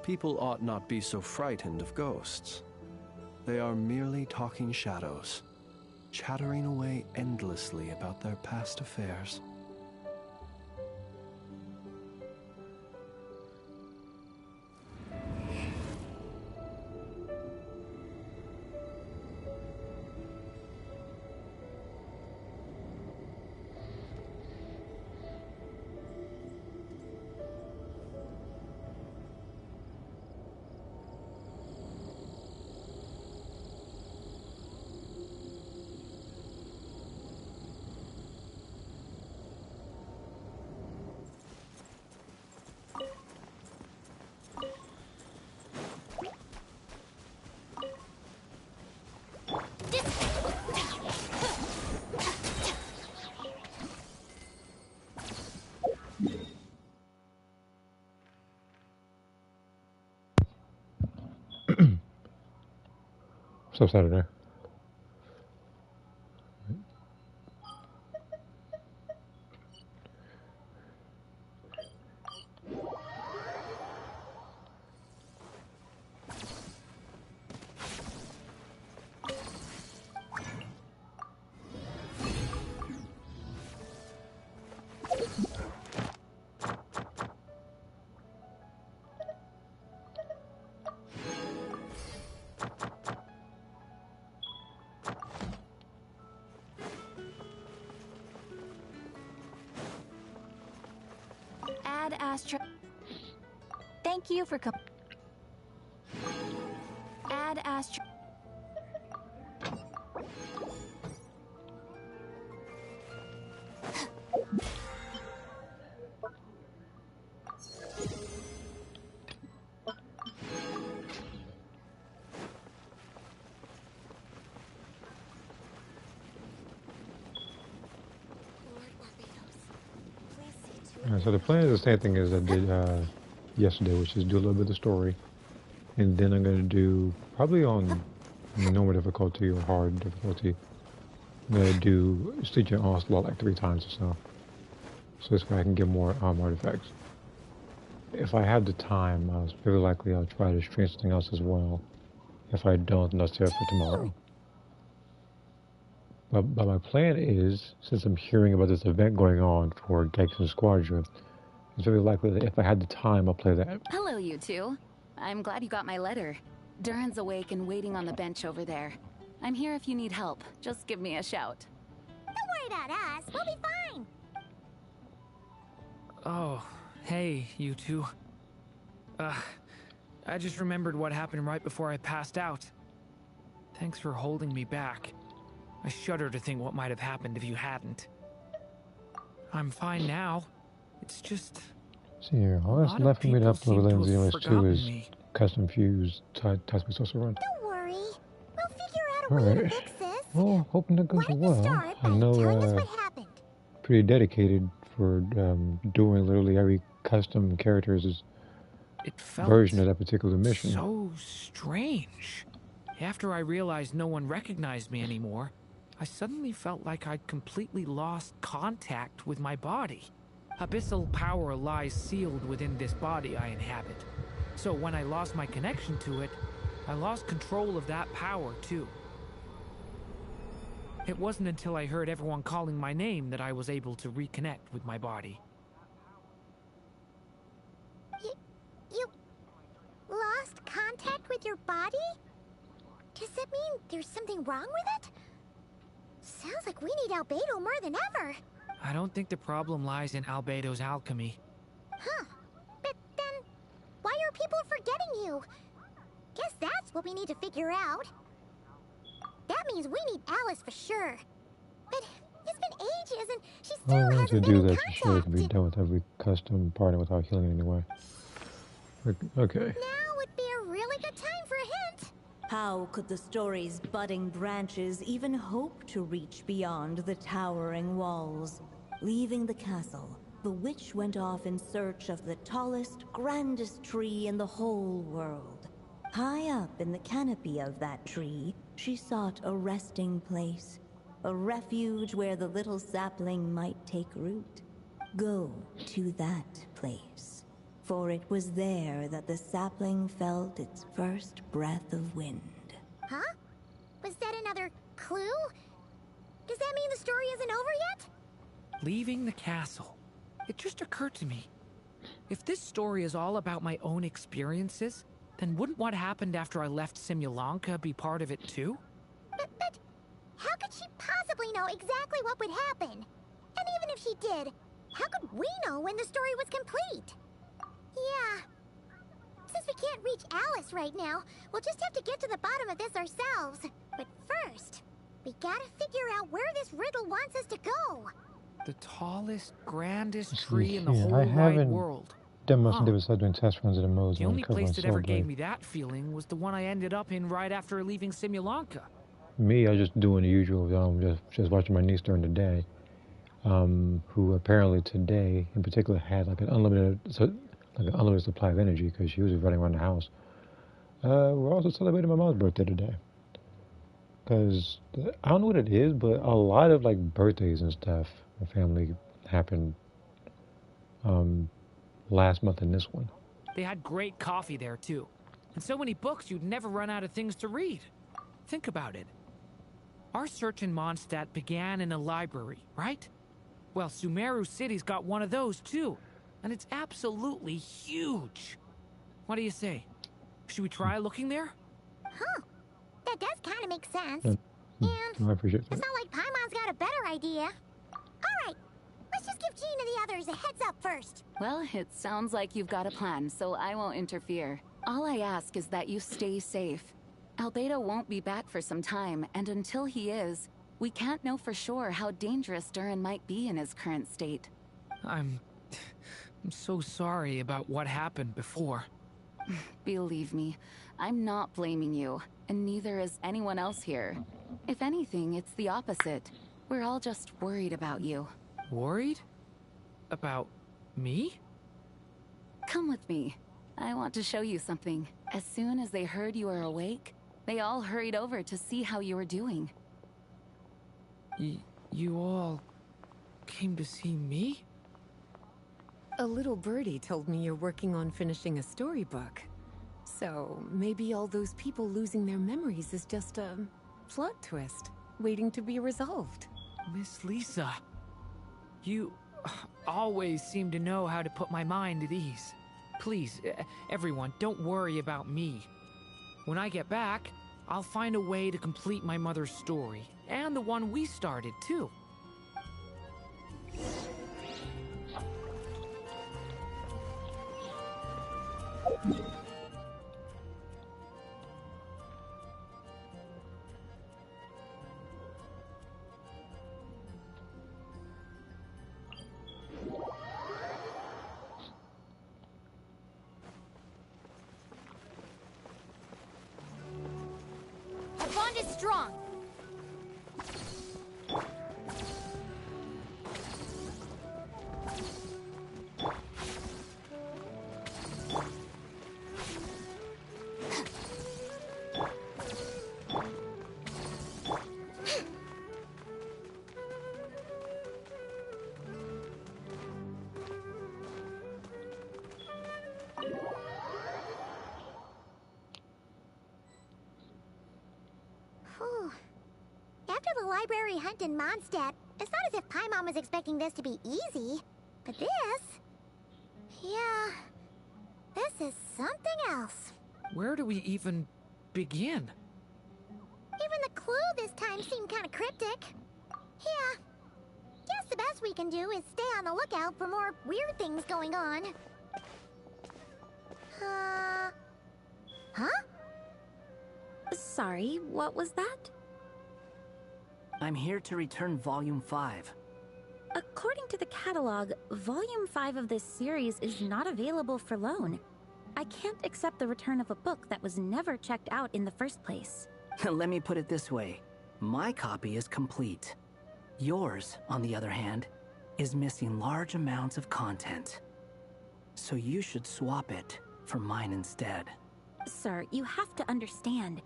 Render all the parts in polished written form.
People ought not be so frightened of ghosts. They are merely talking shadows, chattering away endlessly about their past affairs. What's up, Saturday? Astro. Thank you for coming. Add Astro. So the plan is the same thing as I did yesterday, which is do a little bit of the story, and then I'm going to do, probably on normal difficulty or hard difficulty, I'm going to do Stygian Onslaught like 3 times or so. So this way I can get more artifacts. If I have the time, it's very likely I'll try to stream something else as well. If I don't, then that's it for tomorrow. But my plan is, since I'm hearing about this event going on for Genshin Squadron, it's very likely that if I had the time, I'll play that. Hello, you two. I'm glad you got my letter. Duran's awake and waiting on the bench over there. I'm here if you need help. Just give me a shout. Don't worry about us. We'll be fine. Oh, hey, you two. I just remembered what happened right before I passed out. Thanks for holding me back. I shudder to think what might have happened if you hadn't. I'm fine now. It's just... See here, all that's left for me to upload Lindsay OS2 is custom fused task me social run. Don't worry. We'll figure out a way to fix this. Well, hoping that goes well. I know what happened. Pretty dedicated for doing literally every custom character's version of that particular mission. So strange. After I realized no one recognized me anymore, I suddenly felt like I'd completely lost contact with my body. Abyssal power lies sealed within this body I inhabit. So when I lost my connection to it, I lost control of that power too. It wasn't until I heard everyone calling my name that I was able to reconnect with my body. You lost contact with your body? Does that mean there's something wrong with it? Sounds like we need Albedo more than ever. I don't think the problem lies in Albedo's alchemy. Huh. But then, why are people forgetting you? Guess that's what we need to figure out. That means we need Alice for sure. But it's been ages and she still hasn't to been do in that contact. for sure, it can be done with every custom partner without healing anyway. Okay. Now would be a really good time for a hint. How could the story's budding branches even hope to reach beyond the towering walls? Leaving the castle, the witch went off in search of the tallest, grandest tree in the whole world. High up in the canopy of that tree, she sought a resting place, a refuge where the little sapling might take root. Go to that place. For it was there that the sapling felt its first breath of wind. Huh? Was that another clue? Does that mean the story isn't over yet? Leaving the castle. It just occurred to me. If this story is all about my own experiences, then wouldn't what happened after I left Simulanka be part of it too? But how could she possibly know exactly what would happen? And even if she did, how could we know when the story was complete? Yeah. Since we can't reach Alice right now, we'll just have to get to the bottom of this ourselves. But first, we gotta figure out where this riddle wants us to go. The tallest, grandest tree in the whole I wide haven't world. done much Huh. to besides doing test runs of the modes. The on only cover place on that ever Cellblade. gave me that feeling was the one I ended up in right after leaving Simulanka. Me, I was just doing the usual, just watching my niece during the day, who apparently today, in particular, had like an unlimited supply of energy because she was running around the house. We're also celebrating my mom's birthday today. Because I don't know what it is, but a lot of like birthdays and stuff, my family happened last month and this one. They had great coffee there too. And so many books you'd never run out of things to read. Think about it. Our search in Mondstadt began in a library, right? Well, Sumeru City's got one of those too. And it's absolutely huge. What do you say? Should we try looking there? Huh. That does kind of make sense. I appreciate It's that. not like Paimon's got a better idea. Alright, let's just give Jean and the others a heads up first. Well, it sounds like you've got a plan, so I won't interfere. All I ask is that you stay safe. Albedo won't be back for some time, and until he is, we can't know for sure how dangerous Durin might be in his current state. I'm so sorry about what happened before. Believe me, I'm not blaming you, and neither is anyone else here. If anything, it's the opposite. We're all just worried about you. Worried? About me? Come with me. I want to show you something. As soon as they heard you were awake, they all hurried over to see how you were doing. You all came to see me? A little birdie told me you're working on finishing a storybook. So maybe all those people losing their memories is just a plot twist, waiting to be resolved. Miss Lisa, you always seem to know how to put my mind at ease. Please, everyone, don't worry about me. When I get back, I'll find a way to complete my mother's story, and the one we started, too. Our bond is strong. Whew. After the library hunt in Mondstadt, it's not as if Paimon was expecting this to be easy. But this... yeah... this is something else. Where do we even begin? Even the clue this time seemed kind of cryptic. Yeah. Guess the best we can do is stay on the lookout for more weird things going on. Huh? Sorry, what was that? I'm here to return Volume 5. According to the catalog, Volume 5 of this series is not available for loan. I can't accept the return of a book that was never checked out in the first place. Let me put it this way. My copy is complete. Yours, on the other hand, is missing large amounts of content. So you should swap it for mine instead. Sir, you have to understand.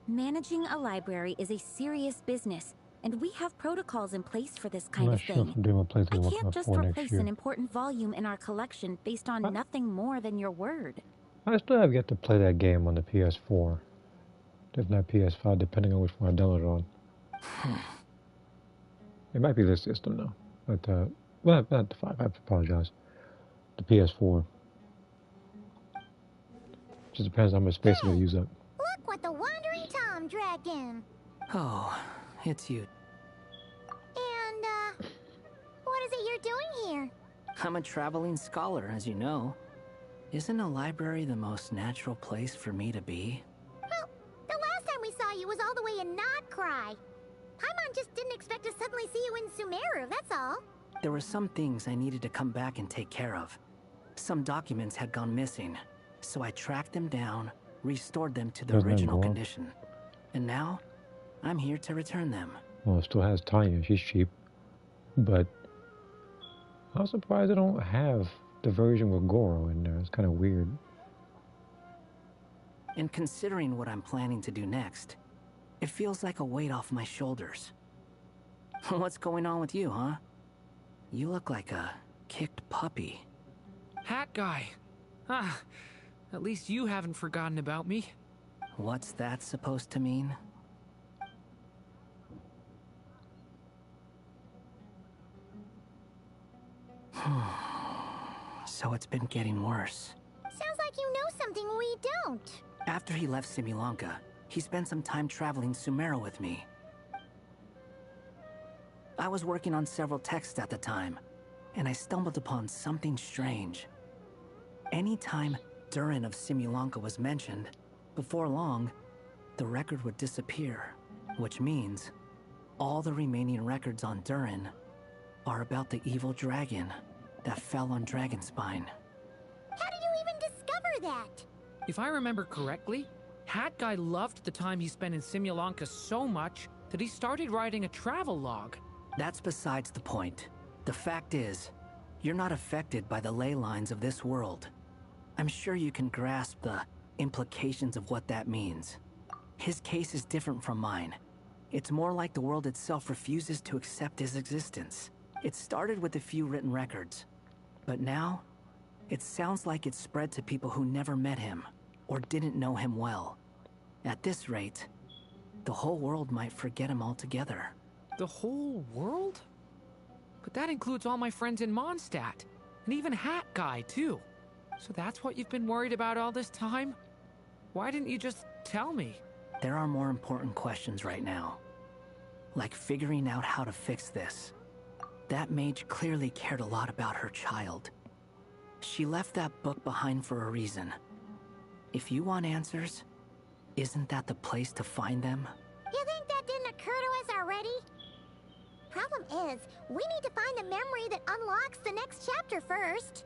Managing a library is a serious business, and we have protocols in place for this I'm kind not of sure thing. if I'm doing my I playthrough can't just for next replace year. an important volume in our collection based on nothing more than your word. I still have yet to play that game on the PS4. If not PS5, depending on which one I download it on. It might be this system though. But, well, not the 5, I have to apologize. The PS4. Just depends on how much space I'm going to use up. Look what the Wandering Tom dragged in. Oh, it's you. And, what is it you're doing here? I'm a traveling scholar, as you know. Isn't a library the most natural place for me to be? Well, the last time we saw you was all the way in Notcry. Paimon just didn't expect to suddenly see you in Sumeru, that's all. There were some things I needed to come back and take care of. Some documents had gone missing, so I tracked them down, restored them to the original condition. And now, I'm here to return them. Well, it still has Tanya, she's cheap. But I'm surprised they don't have the version with Goro in there. It's kind of weird. And considering what I'm planning to do next, it feels like a weight off my shoulders. What's going on with you, huh? You look like a kicked puppy. Hat guy. Ah, at least you haven't forgotten about me. What's that supposed to mean? So it's been getting worse. Sounds like you know something we don't. After he left Simulanka, he spent some time traveling Sumeru with me. I was working on several texts at the time, and I stumbled upon something strange. Anytime Durin of Simulanka was mentioned, before long, the record would disappear, which means all the remaining records on Durin are about the evil dragon that fell on Dragonspine. How did you even discover that? If I remember correctly, Hat Guy loved the time he spent in Simulanka so much that he started writing a travel log. That's besides the point. The fact is, you're not affected by the ley lines of this world. I'm sure you can grasp the implications of what that means. His case is different from mine. It's more like the world itself refuses to accept his existence. It started with a few written records, but now, it sounds like it's spread to people who never met him, or didn't know him well. At this rate, the whole world might forget him altogether. The whole world? But that includes all my friends in Mondstadt, and even Hat Guy, too. So that's what you've been worried about all this time? Why didn't you just tell me? There are more important questions right now. Like figuring out how to fix this. That mage clearly cared a lot about her child. She left that book behind for a reason. If you want answers, isn't that the place to find them? You think that didn't occur to us already? Problem is, we need to find the memory that unlocks the next chapter first.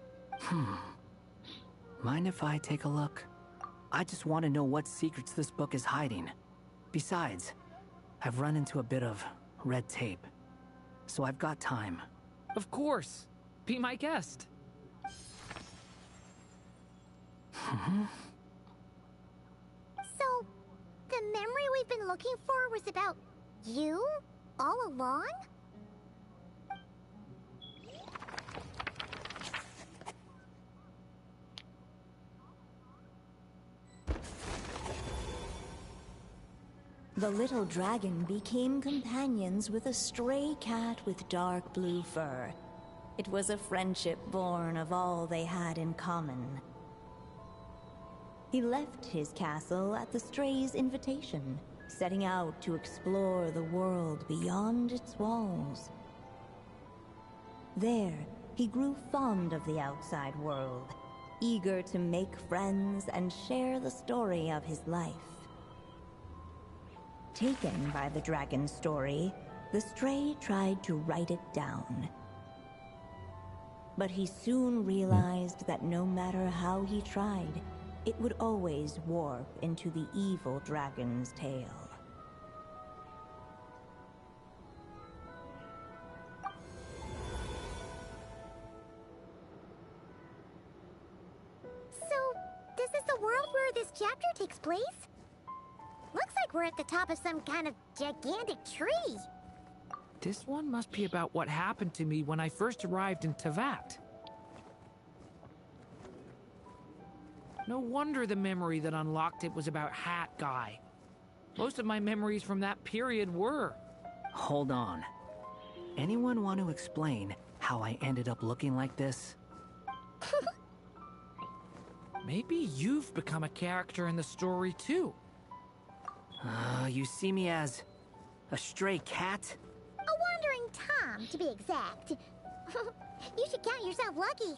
Mind if I take a look? I just want to know what secrets this book is hiding. Besides, I've run into a bit of red tape, so I've got time. Of course. Be my guest. So, the memory we've been looking for was about you? All along? The little dragon became companions with a stray cat with dark blue fur. It was a friendship born of all they had in common. He left his castle at the stray's invitation, setting out to explore the world beyond its walls. There, he grew fond of the outside world, eager to make friends and share the story of his life. Taken by the dragon's story, the stray tried to write it down. But he soon realized that no matter how he tried, it would always warp into the evil dragon's tale. So, this is the world where this chapter takes place? Looks like we're at the top of some kind of gigantic tree. This one must be about what happened to me when I first arrived in Tevat. No wonder the memory that unlocked it was about Hat Guy. Most of my memories from that period were. Hold on. Anyone want to explain how I ended up looking like this? Maybe you've become a character in the story too. You see me as a stray cat? A wandering Tom, to be exact. You should count yourself lucky.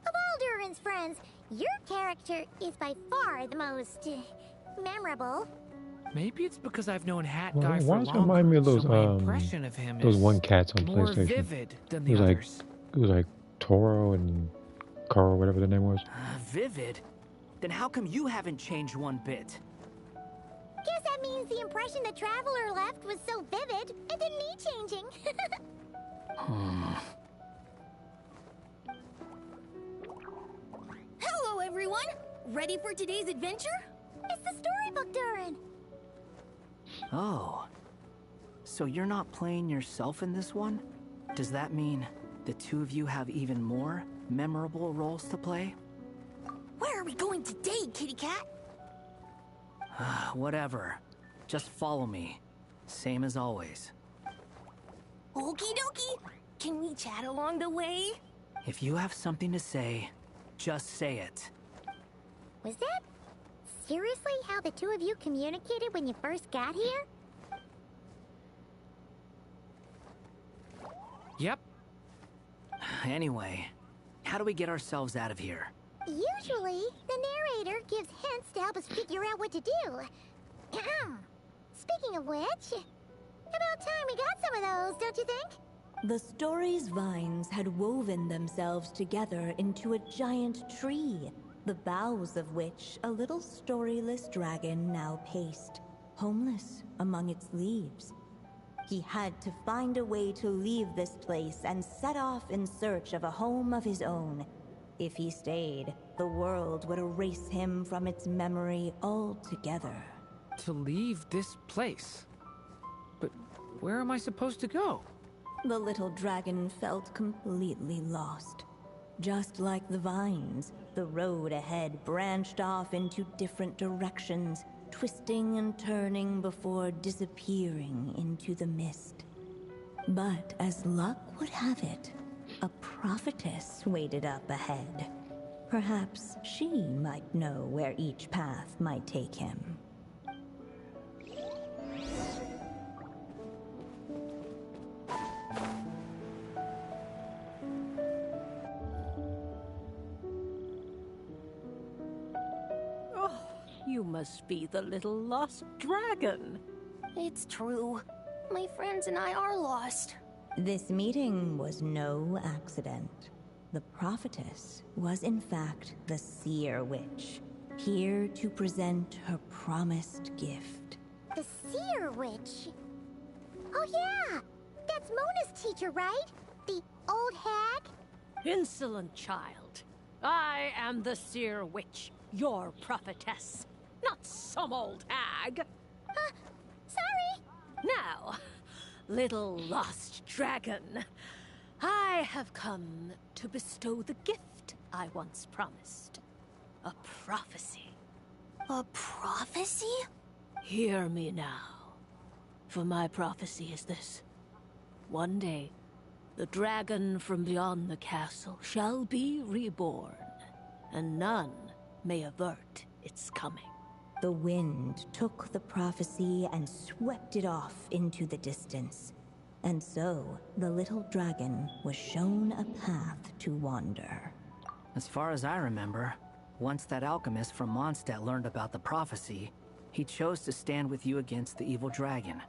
Of all Durin's friends, your character is by far the most memorable. Maybe it's because I've known Hat Well, Guy for why does it longer, remind me of those, so my impression of him those is one cats on more PlayStation? vivid than It was the like others. it was like Toro and Carl, whatever the name was. Vivid? Then how come you haven't changed one bit? Guess that means the impression the Traveler left was so vivid, it didn't need changing. Hello, everyone! Ready for today's adventure? It's the storybook, Durin. Oh. So you're not playing yourself in this one? Does that mean the two of you have even more memorable roles to play? Where are we going today, kitty cat? Whatever. Just follow me. Same as always. Okie dokie! Can we chat along the way? If you have something to say, just say it. Was that seriously how the two of you communicated when you first got here? Yep. Anyway, how do we get ourselves out of here? Usually, the narrator gives hints to help us figure out what to do. Speaking of which, about time we got some of those, don't you think? The story's vines had woven themselves together into a giant tree, the boughs of which a little storyless dragon now paced, homeless among its leaves. He had to find a way to leave this place and set off in search of a home of his own. If he stayed, the world would erase him from its memory altogether. To leave this place? But where am I supposed to go? The little dragon felt completely lost. Just like the vines, the road ahead branched off into different directions, twisting and turning before disappearing into the mist. But as luck would have it, a prophetess waited up ahead. Perhaps she might know where each path might take him. You must be the little lost dragon. It's true. My friends and I are lost. This meeting was no accident. The prophetess was in fact the seer witch, here to present her promised gift. The seer witch. Oh yeah, that's Mona's teacher, right? The old hag? Insolent child. I am the seer witch, your prophetess, not some old hag. Sorry. Now, little lost dragon, I have come to bestow the gift I once promised. A prophecy. A prophecy? Hear me now, for my prophecy is this. One day, the dragon from beyond the castle shall be reborn, and none may avert its coming. The wind took the prophecy and swept it off into the distance. And so, the little dragon was shown a path to wander. As far as I remember, once that alchemist from Mondstadt learned about the prophecy, he chose to stand with you against the evil dragon.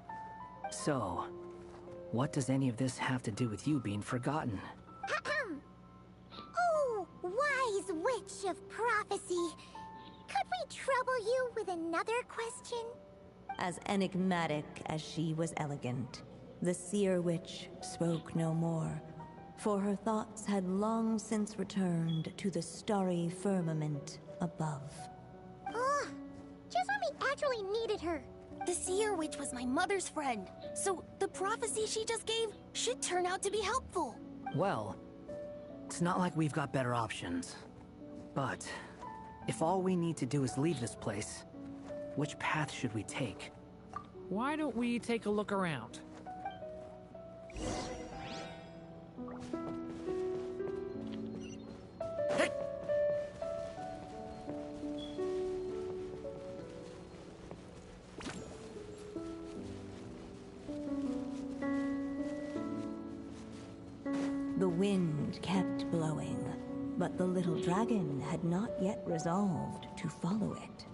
So, what does any of this have to do with you being forgotten? Oh, wise witch of prophecy. Could we trouble you with another question? As enigmatic as she was elegant, the seer witch spoke no more, for her thoughts had long since returned to the starry firmament above. Ugh, just when we actually needed her. The seer witch was my mother's friend, so the prophecy she just gave should turn out to be helpful. Well, it's not like we've got better options. But if all we need to do is leave this place, which path should we take? Why don't we take a look around? The wind kept blowing, but the little dragon had not yet resolved to follow it.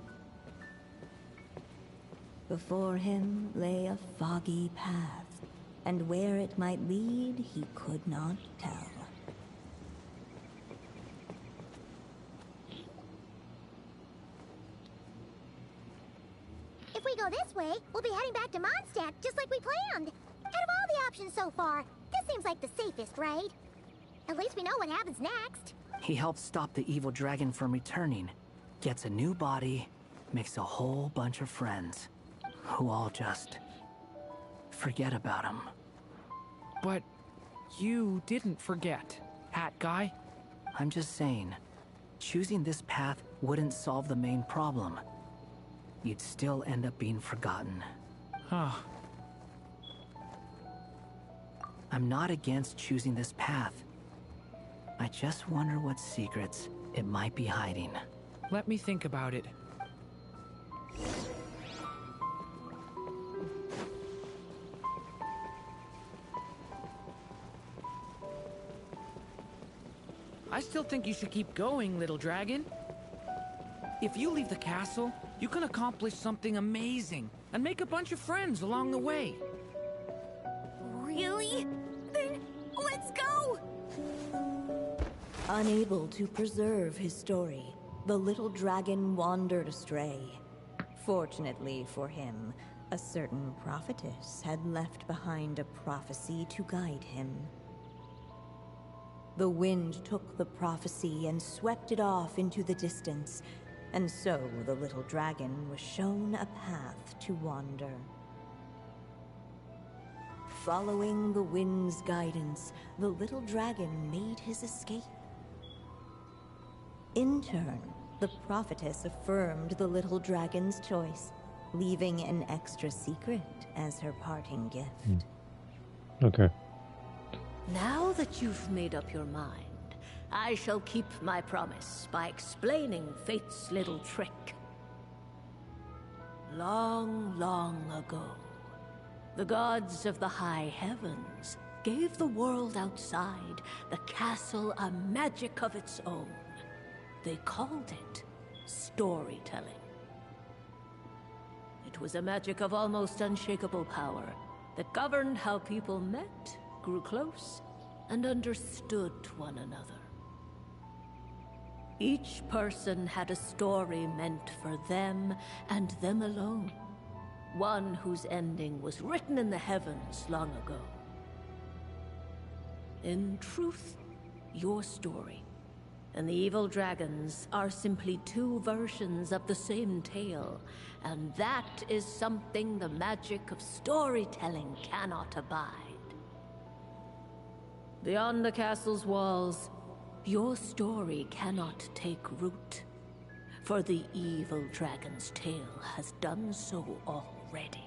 Before him lay a foggy path, and where it might lead he could not tell. If we go this way, we'll be heading back to Mondstadt just like we planned. Out of all the options so far, this seems like the safest, right? At least we know what happens next. He helps stop the evil dragon from returning, gets a new body, makes a whole bunch of friends, who all just forget about him. But you didn't forget, Hat Guy. I'm just saying, choosing this path wouldn't solve the main problem. You'd still end up being forgotten. Huh. I'm not against choosing this path. I just wonder what secrets it might be hiding. Let me think about it. I still think you should keep going, little dragon. If you leave the castle, you can accomplish something amazing and make a bunch of friends along the way. Really? Then let's go! Unable to preserve his story, the little dragon wandered astray. Fortunately for him, a certain prophetess had left behind a prophecy to guide him. The wind took the prophecy and swept it off into the distance, and so the little dragon was shown a path to wander. Following the wind's guidance, the little dragon made his escape. In turn, the prophetess affirmed the little dragon's choice, leaving an extra secret as her parting gift. Okay. Now that you've made up your mind, I shall keep my promise by explaining Fate's little trick. Long, long ago, the gods of the high heavens gave the world outside the castle a magic of its own. They called it storytelling. It was a magic of almost unshakable power that governed how people met, grew close, and understood one another. Each person had a story meant for them and them alone. One whose ending was written in the heavens long ago. In truth, your story and the evil dragons are simply two versions of the same tale, and that is something the magic of storytelling cannot abide. Beyond the castle's walls, your story cannot take root, for the evil dragon's tale has done so already.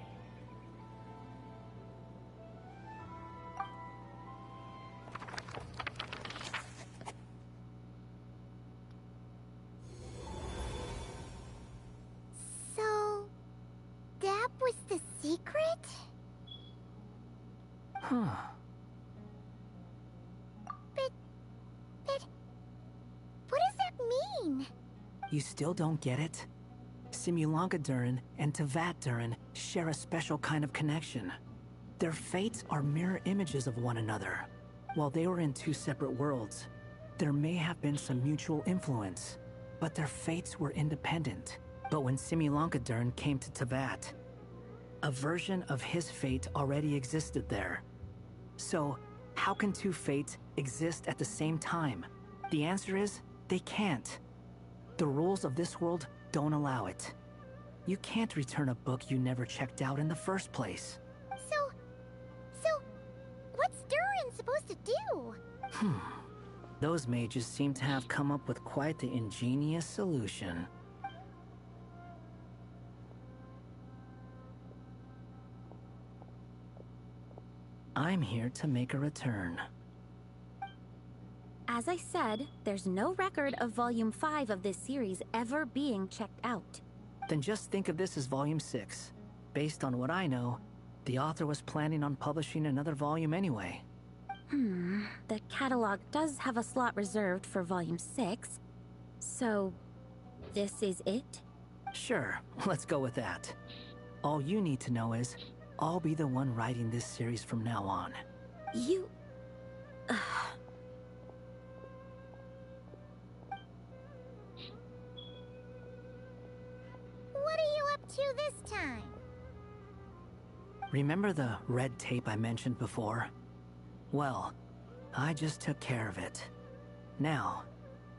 So, that was the secret? Huh. But what does that mean? You still don't get it? Simulanka Durin and Tevat Durin share a special kind of connection. Their fates are mirror images of one another. While they were in two separate worlds, there may have been some mutual influence, but their fates were independent. But when Simulanka Durin came to Tevat, a version of his fate already existed there. So, how can two fates exist at the same time? The answer is, they can't. The rules of this world don't allow it. You can't return a book you never checked out in the first place. So, what's Durin supposed to do? Those mages seem to have come up with quite the ingenious solution. I'm here to make a return. As I said, there's no record of Volume 5 of this series ever being checked out. Then just think of this as Volume 6. Based on what I know, the author was planning on publishing another volume anyway. The catalog does have a slot reserved for Volume 6. So, this is it? Sure, let's go with that. All you need to know is, I'll be the one writing this series from now on. You... What are you up to this time? Remember the red tape I mentioned before? Well, I just took care of it. Now,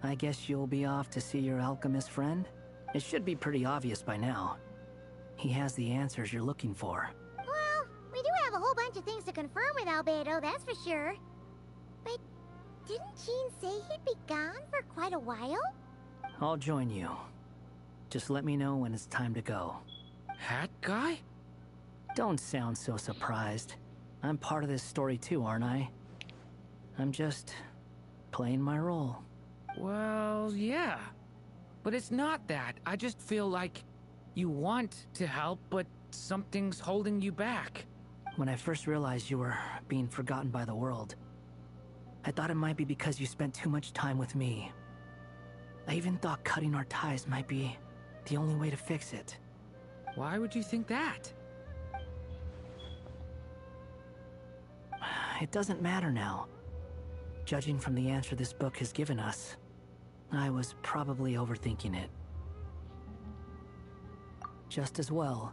I guess you'll be off to see your alchemist friend? It should be pretty obvious by now. He has the answers you're looking for. Well, we do have a whole bunch of things to confirm with Rubedo, that's for sure. But didn't Jean say he'd be gone for quite a while? I'll join you. Just let me know when it's time to go. Hat guy? Don't sound so surprised. I'm part of this story too, aren't I? I'm just playing my role. Well, yeah. But it's not that. I just feel like you want to help, but something's holding you back. When I first realized you were being forgotten by the world, I thought it might be because you spent too much time with me. I even thought cutting our ties might be the only way to fix it. Why would you think that? It doesn't matter now. Judging from the answer this book has given us, I was probably overthinking it. Just as well,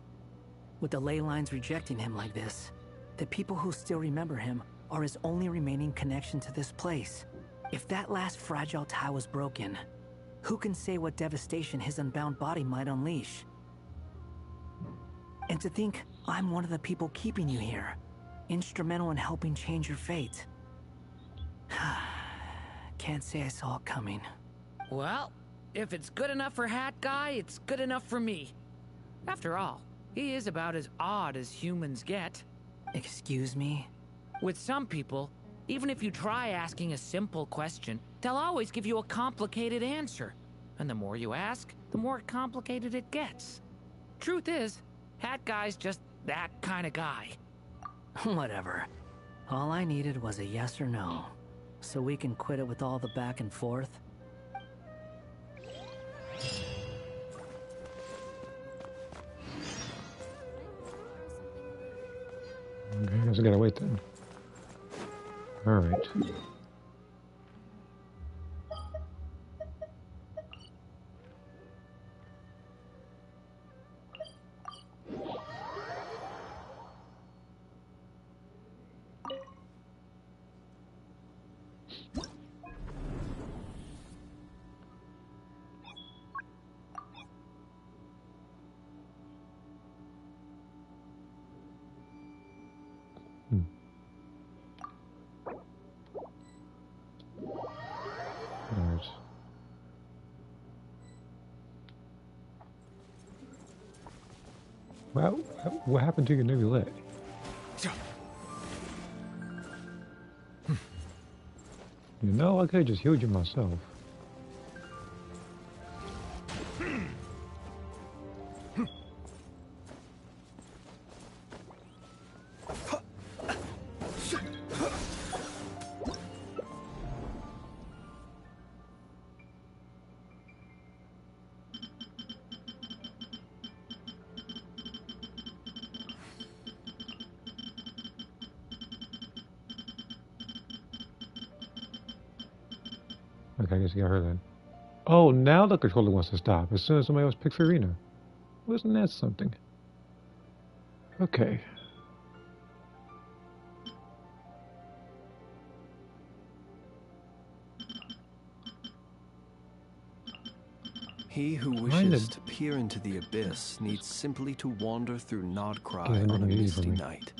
with the ley lines rejecting him like this, the people who still remember him are his only remaining connection to this place. If that last fragile tie was broken, who can say what devastation his unbound body might unleash? And to think I'm one of the people keeping you here, instrumental in helping change your fate. Can't say I saw it coming. Well, if it's good enough for Hat Guy, it's good enough for me. After all, he is about as odd as humans get. Excuse me? With some people, even if you try asking a simple question, they'll always give you a complicated answer. And the more you ask, the more complicated it gets. Truth is, Hat Guy's just that kind of guy. Whatever. All I needed was a yes or no, so we can quit it with all the back and forth. Okay, I guess I gotta wait then. Alright. Alright. Well, what happened to your new leg? You know, I could've just healed you myself. Okay, I guess you got her then. Oh, now the controller wants to stop as soon as somebody else picks Farina. Wasn't that something? Okay. He who wishes to peer into the abyss needs simply to wander through Nodcry on a misty night.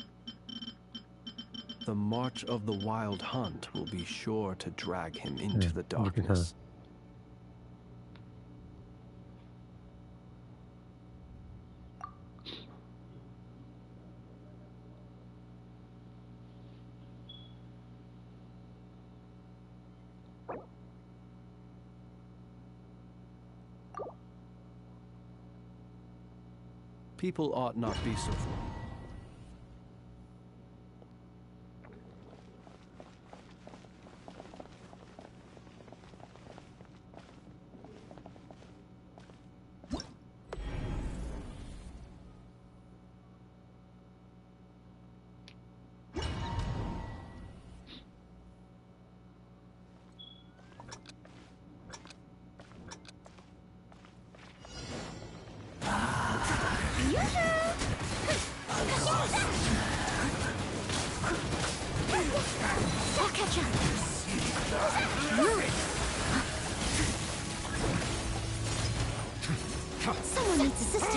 The march of the wild hunt will be sure to drag him into the darkness. People ought not be so foolish. Someone needs assistance.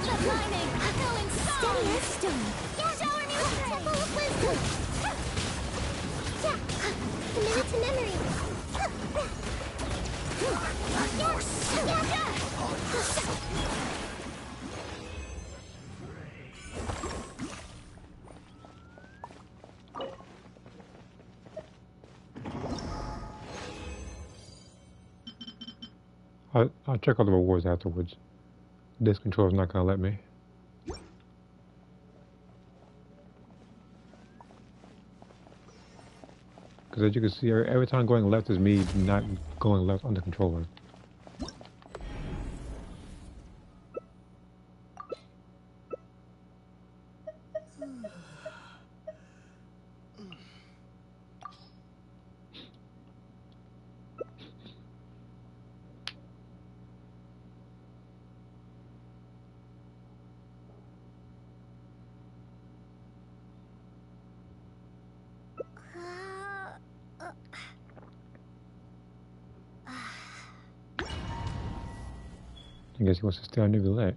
The lining, going steady as stone. Shower me with the temple of wisdom. Commit it to memory. I'll check all the rewards afterwards. This controller's not gonna let me. Because as you can see, every time going left is me not going left on the controller. I guess he wants to stay on Neuvillette.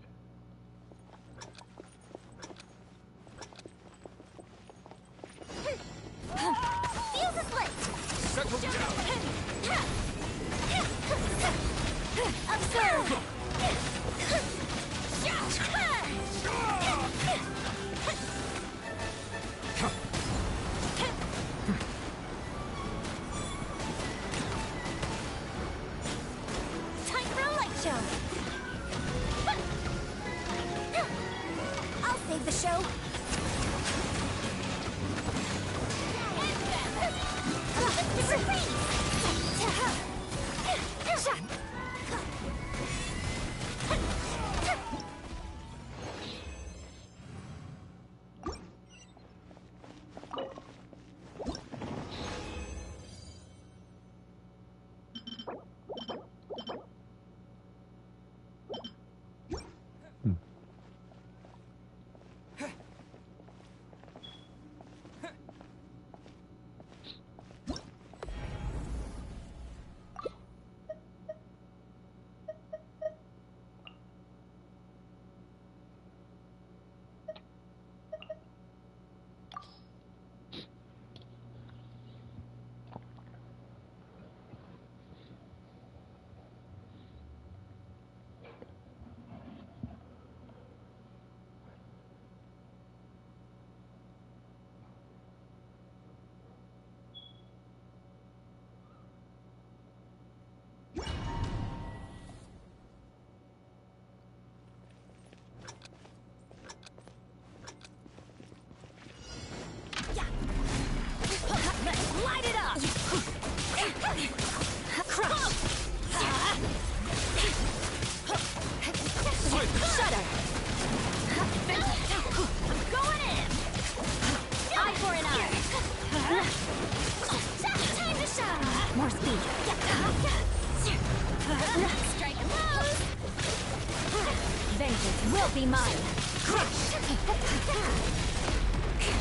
Be mine.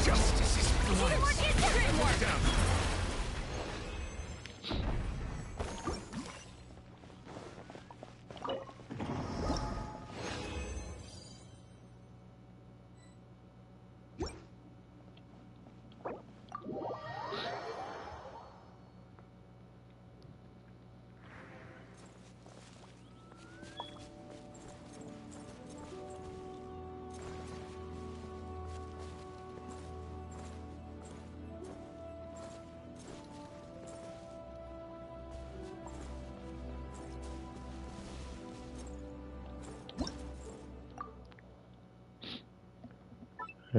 Justice is blind.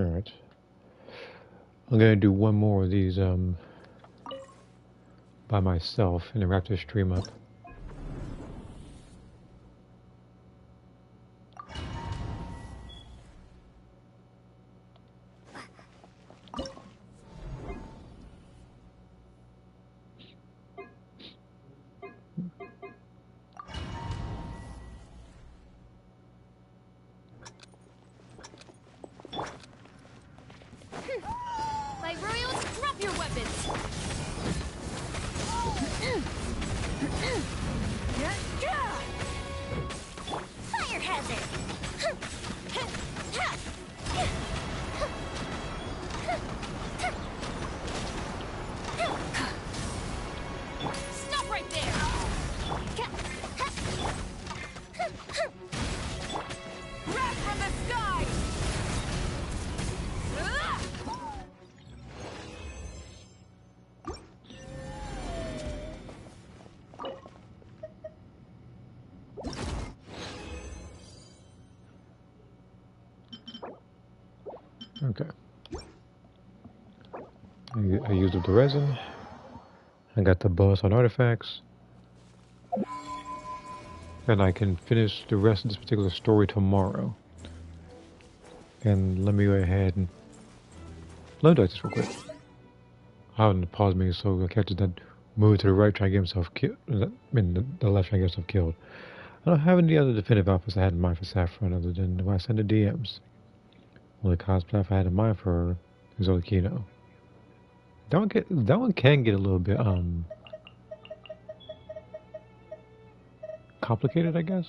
Alright. I'm gonna do one more of these by myself and then wrap this stream up. Okay. I used up the resin. I got the bonus on artifacts. And I can finish the rest of this particular story tomorrow. And let me go ahead and... Let me do this real quick. I haven't paused me so the character doesn't move to the right trying to get himself killed. I mean, the left trying to get himself killed. I don't have any other definitive outfits I had in mind for Saffron other than if I send the DMs. Only cosplay I had in mind for her is Olakino. That one can get a little bit complicated, I guess.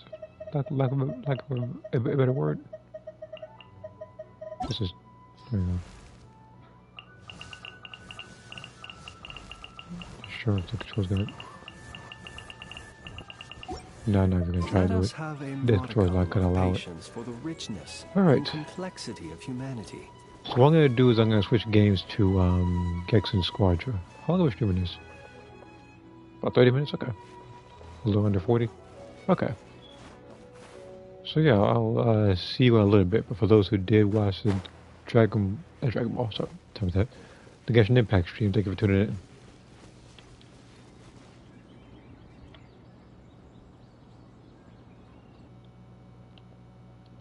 Like a better word. This is, you know. Sure, if the control's gonna. No, I'm not even gonna try to do it. The control's not gonna allow it. Alright. Complexity of humanity. So what I'm gonna do is I'm gonna switch games to Genshin Squadra. How long are we streaming this? About 30 minutes? Okay. A little under 40? Okay. So yeah, I'll see you in a little bit, but for those who did watch the Dragon Ball, sorry, tell me that. The Genshin Impact stream, thank you for tuning in.